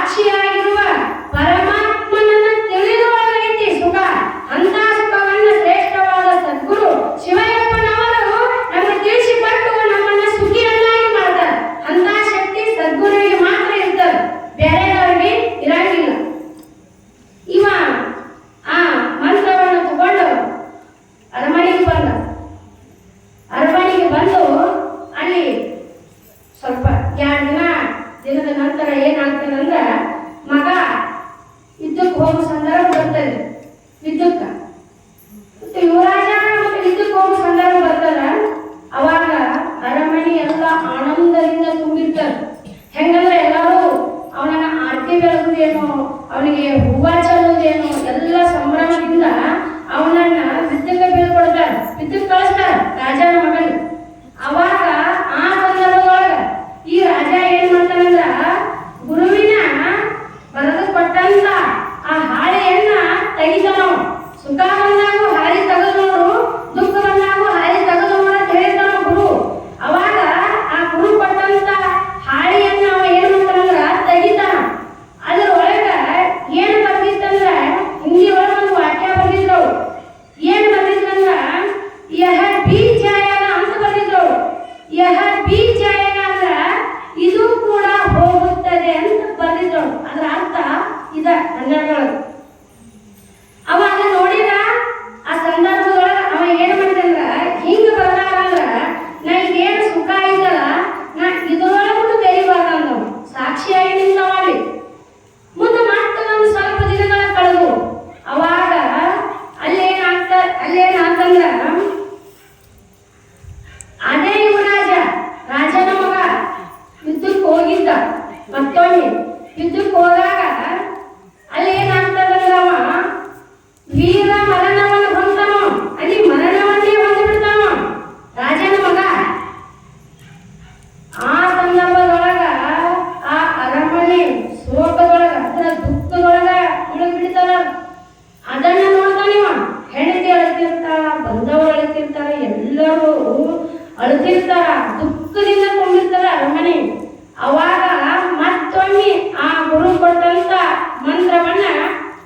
ಸಾಕ್ಷಿಯಾಗಿರುವ ಪರಮಾತ್ಮನನ್ನ ತಿಳಿದುಕೊಳ್ಳೈತಿ ಸುಖ. ಅಂತ ಸುಖವನ್ನ ಶ್ರೇಷ್ಠವಾದ ಸದ್ಗುರು ಶಿವಯ್ಯಪ್ಪನವರು ನಮಗೆ ತಿಳಿಸಿಕೊಟ್ಟು ನಮ್ಮನ್ನ ಸುಖಿಯನ್ನಾಗಿ ಮಾಡ್ತಾರೆ. ಅಂತ ಶಕ್ತಿ ಸದ್ಗುರುವಿಗೆ ಮಾತ್ರ ಇರ್ತದೆ, ಬೇರೆದವರಿಗೆ ಇರಂಗಿಲ್ಲ. ಇವ ಆ ಮಂತ್ರವನ್ನು ತಗೊಂಡು ಅರಮನೆಗೆ ಬಂದು ಅಲ್ಲಿ ಸ್ವಲ್ಪ 2 ದಿನದ ನಂತರ ಏನಾಗ್ತದಂದ್ರೆ ಮಗ ಯುದ್ಧಕ್ಕೆ ಹೋಗೋ ಸಂದರ್ಭ ಬರ್ತದೆ. ಯುದ್ಧಕ್ಕೆ ಮತ್ತೆ ಯುವರಾಜ ಮತ್ತೆ ಯುದ್ಧಕ್ಕೆ ಹೋಗೋ ಸಂದರ್ಭ ಬರ್ತದ. ಅವಾಗ ಅರಮನೆ ಎಲ್ಲ ಆನಂದದಿಂದ ತುಂಬಿರ್ತದೆ. ಹೆಂಗಂದ್ರೆ ಎಲ್ಲರೂ ಅವನನ್ನ ಆರತಿ ಬೆಳಗುದೇನೋ, ಅವನಿಗೆ ಹೂವ ಚೆಲ್ಲುವುದೇನೋ ಎಲ್ಲ ಸಂಭ್ರಮದಿಂದ ಅವನನ್ನ ಯುದ್ಧಕ್ಕೆ ಬೀಳ್ಕೊಡ್ತಾರೆ, ಯುದ್ಧಕ್ಕೆ ಕಳಿಸ್ತಾರೆ ರಾಜನ ಮಗನ. ಅವಾಗ ಆ ಸಂದರ್ಭದೊಳಗ ಈ ರಾಜ ಏನ್ ಮಾಡ್ತಾನಂದ್ರ ಗುರುವಿನ ಬರೆದು ಕೊಟ್ಟಂತ ಆ ಹಾಳೆಯನ್ನ ತೆಗಿತಾನ. ಸುಖ ಬಂದಾಗೂ ಹಾಳಿ ತೆಗೆದು ನೋಡು, ದುಃಖ ಬಂದಾಗೂ ಹಾಳಿ ತೆಗೆದು ನೋಡು ಅಂತ ಹೇಳ್ತಾನ ಗುರು. ಅವಾಗ ಆ ಗುರು ಕೊಟ್ಟಂತ ಹಾಳೆಯನ್ನ ಅವ ಏನ್ ಮಾಡ್ತಾನಂದ್ರ ತೆಗಿತಾನ. ಅದ್ರೊಳಗ ಏನ್ ಬರ್ದಿತ್ತಂದ್ರ ಹಿಂದಿ ಒಳಗ ಒಂದು ವಾಕ್ಯ ಬರ್ದಿದ್ರು. ಏನ್ ಬರ್ದಿದ್ರಂದ್ರ ಯಹ ಬೀಜ ಅಂತ ಬರ್ದಿದ್ರು. ಯಹ ಬೀಜ ಅಂದ್ರ ಇದು ಕೂಡ ಹೋಗುತ್ತದೆ ಅಂತ ಬರ್ದಿದ್ರು. ಅದ್ರ ಅರ್ಥ ಇದ 12. ಅವ ಅದನ್ನ ನೋಡಿದ ಆ ಸಂದರ್ಭದೊಳಗ ಅವ ಏನ್ ಮಾಡಿದಂದ್ರ ಹಿಂಗ ಬರ್ದಾರಂದ್ರ ನಾ ಇದೇನು ಸುಖ ಐತಲ್ಲ ನಾ ಇದ್ರೊಳಗೂ ಬೆರಿಬಾರ್ದು ಸಾಕ್ಷಿಯಾಗಿ ನಿಂತವಲ್ಲಿ. ಮುಂದೆ ಮತ್ತೆ ಒಂದು ಸ್ವಲ್ಪ ದಿನಗಳ ಕಳೆದು ಅವಾಗ ಅಲ್ಲೇನಾಗ್ತಂದ್ರ ಅದೇ ಯುವರಾಜ ರಾಜನ ಮಗ ಯುದ್ಧಕ್ಕೆ ಹೋಗಿದ್ದ. ಮತ್ತೊಮ್ಮೆ ಯುದ್ಧಕ್ಕೆ ಹೋದಾಗ ಅಲ್ಲಿ ಏನಾಗ್ತದಂದ್ರ ಅವ ವೀರ ಮರಣವನ್ನು ಹೊಂದನ. ಅಲ್ಲಿ ಮರಣವನ್ನೇ ಹೊಂದಿ ಬಿಡ್ತಾನ ರಾಜನ ಮಗ. ಆ ಸಂದರ್ಭದೊಳಗ ಆ ಅರಮನೆ ಶೋಕದೊಳಗ ಅದರ ದುಃಖದೊಳಗ ಮುಳುಗಿಬಿಡ್ತಾರ. ಅದನ್ನ ನೋಡ್ತಾನಿವ. ಹೆಂಡತಿ ಅಳುತ್ತಿರ್ತಾಳ, ಬಂದವರು ಅಳುತ್ತಿರ್ತಾರ, ಎಲ್ಲರೂ ಅಳುತ್ತಿರ್ತಾರ, ದುಃಖದಿಂದ ತುಂಬಿರ್ತಾರ ಅರಮನೆ. ಅವಾಗ ಮತ್ತೊಮ್ಮೆ ಆ ಗುರು ಕೊಟ್ಟಂತ ಮಂತ್ರವನ್ನ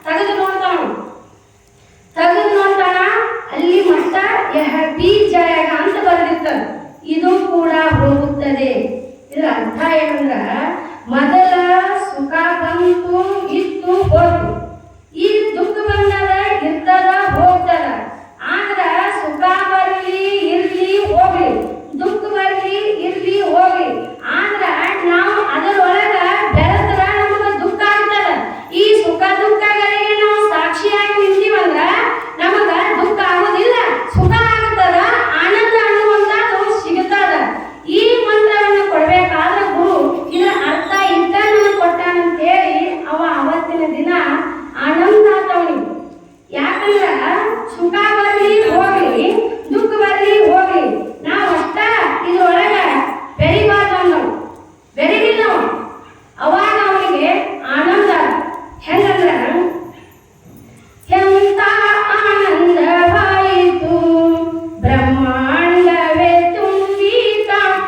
ತೆಗೆದು ನೋಡ್ತಾನ. ಅಲ್ಲಿ ಮತ್ತ ಯಹ ಬೀಜಾಯಗ ಅಂತ ಬರೆದಿರ್ತಾರ. ಇದು ಕೂಡ ಹೋಗುತ್ತದೆ. ಇದರ ಅರ್ಥ ಏನಂದ್ರ ಮೊದಲ ಸುಖ ಬಂತು, ಇತ್ತು, ಹೋಯ್ತು. ಈ ದುಃಖ ಬಂದದ, ಇರ್ತದ, ಹೋಗ್ತದ. ಆದ್ರ ಸುಖ ಬರ್ಲಿ ಇರ್ಲಿ ಹೋಗ್ಲಿ, ದುಃಖ ಬರ್ಲಿ ಇರ್ಲಿ ಹೋಗ್ಲಿ, ಆದ್ರ ನಾವು ಅದರೊಳಗ ಬೆರೆತರ ನಮಗ ದುಃಖ ಆಗ್ತದ. ಈ ಸುಖ ದುಃಖಗಳಿಗೆ ನಾವು ಸಾಕ್ಷಿಯಾಗಿ ನಿಂತೀವಂದ್ರ ನಮಗ ದುಃಖ ಆಗೋದಿಲ್ಲ, ಸುಖ ಆಗ್ತದ, ಆನಂದ ಅನ್ನುವಂಥದ್ದು ಸಿಗುತ್ತದ. ಈ ಮಂತ್ರವನ್ನು ಕೊಡ್ಬೇಕಾದ್ರ ಗುರು ಇದರ ಅರ್ಥ ಇದ್ದ ನಮಗೆ ಕೊಟ್ಟಾನಂತೇಳಿ ಅವ ಅವತ್ತಿನ ದಿನ ಆನಂದ ಆತವನಿಗೆ. ಯಾಕಂದ್ರ ಸುಖ ಬರ್ಲಿ ಹೋಗ್ಲಿ, ದುಃಖ ಬರ್ಲಿ ಹೋಗ್ಲಿ, ನಾವು ಅಷ್ಟ ಇದ್ರೊಳಗ ಬೆರಿಬಾರ್ದು ಅನ್ನೋದು, ಬೆರಿಲಿಲ್ಲ. ಅವಾಗ ಅವನಿಗೆ ಆನಂದ. ಹೆಂಗಂದ್ರ ಎಂತ ಆನಂದವಾಯಿತು, ಬ್ರಹ್ಮಾಂಡವೇ ತುಂಬಿ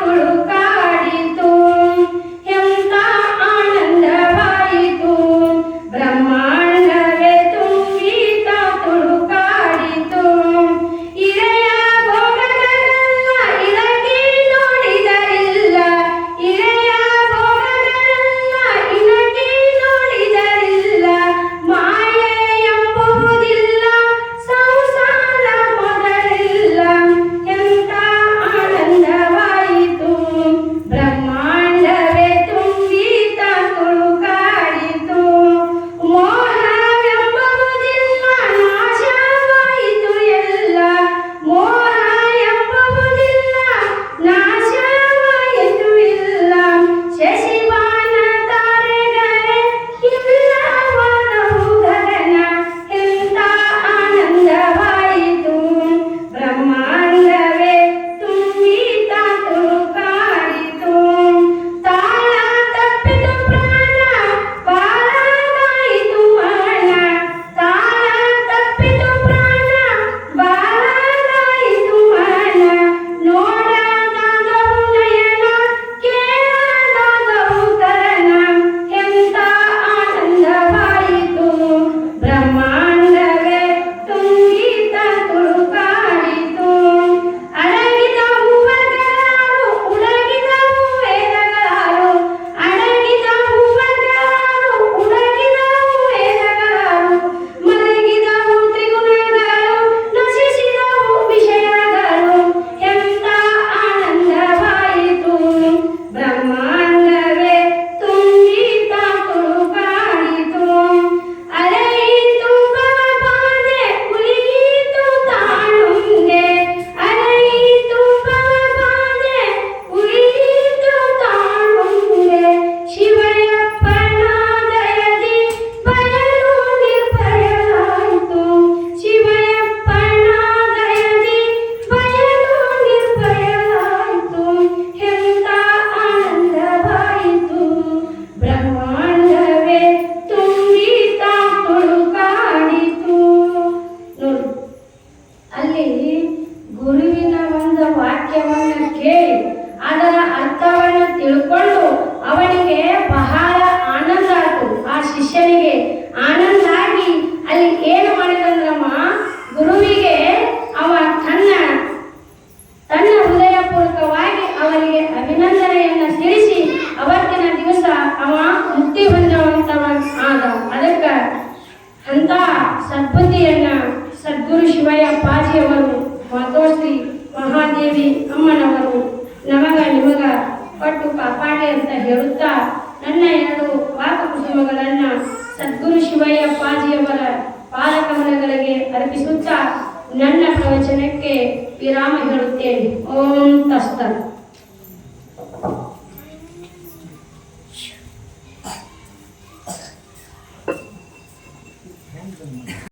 ತುಳುಕಾಡಿತು. ಎಂತ ಆನಂದವಾಯಿತು, ಬ್ರಹ್ಮಾಂಡ ಸದ್ಬುದ್ಧಿಯನ್ನ ಸದ್ಗುರು ಶಿವಯ್ಯ ಪಾಜಿಯವರು ಮಾತೋಶ್ರೀ ಮಹಾದೇವಿ ಅಮ್ಮನವರು ನಮಗ ನಿಮಗ ಕೊಟ್ಟು ಕಾಪಾಡಿ ಅಂತ ಹೇಳುತ್ತಾ ನನ್ನ 2 ವಾಕಕುಸುಮಗಳನ್ನು ಸದ್ಗುರು ಶಿವಯ್ಯ ಪಾಜಿಯವರ ಪಾದಕಮಲಗಳಿಗೆ ಅರ್ಪಿಸುತ್ತಾ ನನ್ನ ಪ್ರವಚನಕ್ಕೆ ವಿರಾಮ ಹೇಳುತ್ತೇನೆ. ಓಂ ತಸ್ತತ್.